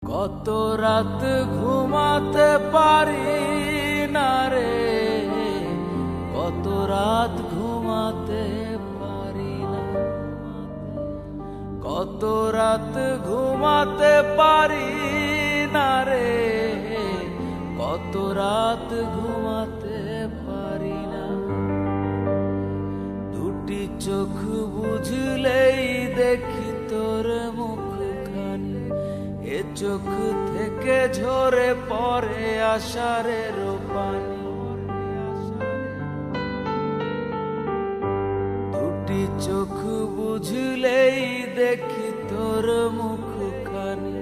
কত রাত ঘুমাতে পারি না রে, কত রাত ঘুমাতে পারি না, কত রাত ঘুমাতে পারি না রে, কত রাত ঘুমাতে পারি না। দুটি চোখ বুঝলেই দেখি তোর মুখখানি, এ চোখ থেকে ঝরে পড়ে আষাঢ়ের পানি। দুটি চোখ বুঝলেই দেখি তোর মুখখানি,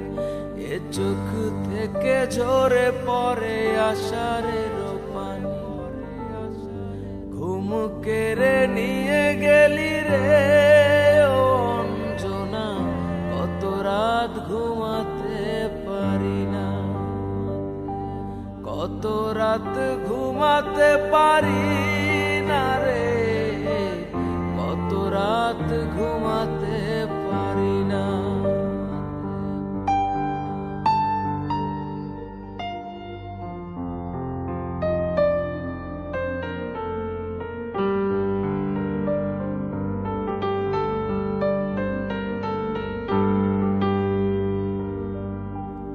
এ চোখ থেকে ঝরে পড়ে আষাঢ়ের পানি। ঘুম কেড়ে নিয়ে গেলি রে ও অঞ্জনা, কত রাত ঘুমাতে পারি না, কত রাত ঘুমাতে পারি না রে, কত রাত ঘুমাতে পারি না।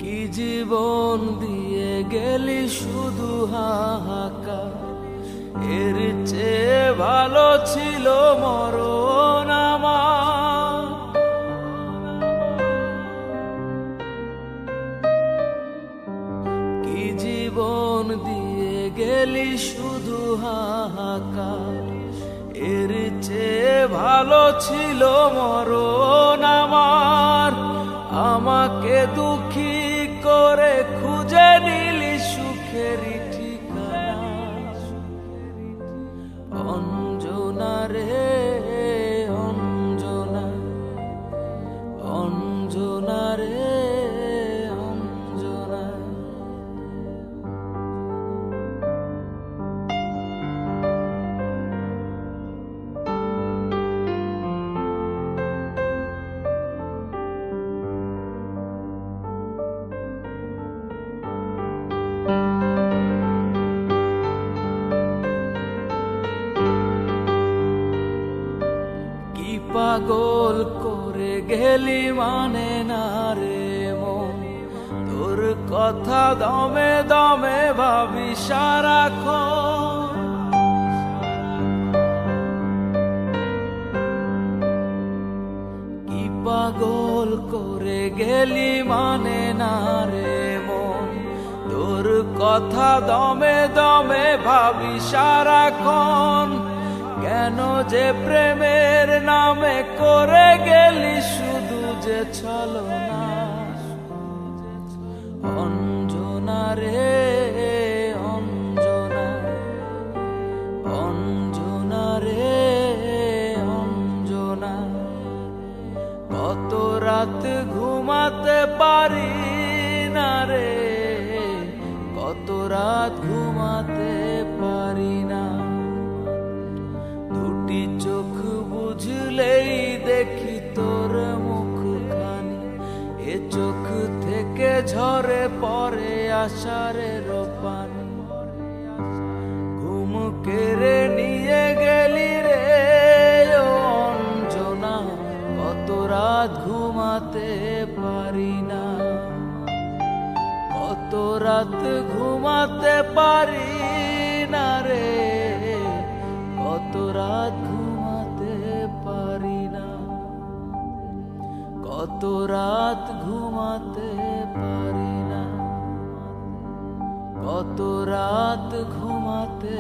কি জীবন দিয়ে গেলি শুধু হাহাকার, এর চেয়ে ভালো ছিল মরণ আমার। কি জীবন দিয়ে গেলি শুধু হাহাকার, এর চেয়ে ভালো ছিল মরণ আমার। আমাকে দুঃখী করে খুঁজে নিলি সুখের ঠিকানা, অঞ্জনা রে অঞ্জনা, অঞ্জনা রে অঞ্জনা। পাগল করে গেলি মানে না রে মন, তোর কথা দমে দমে ভাবি সারাক্ষণ। কি পাগল করে গেলি মানে না রে মন, তোর কথা দমে দমে ভাবি সারাক্ষণ। কেন যে প্রেমের নামে করে গেলি শুধু যে ছলনা, অঞ্জনা রে অঞ্জনা, অঞ্জনা রে অঞ্জনা। কত রাত ঘুমাতে পারি না রে, কত রাত ঘুমাতে পারি না। দুটি চোখ বুঝলেই দেখি তোর মুখখানি, এ চোখ থেকে ঝরে পড়ে আষাঢ়ের পানি। ঘুম কেড়ে নিয়ে গেলি রে ও অঞ্জনা, কত রাত ঘুমাতে পারি না, কত রাত ঘুমাতে পারি না রে, কত রাত ঘুমাতে পারি না, কত রাত ঘুমাতে পারি না, কত রাত ঘুমাতে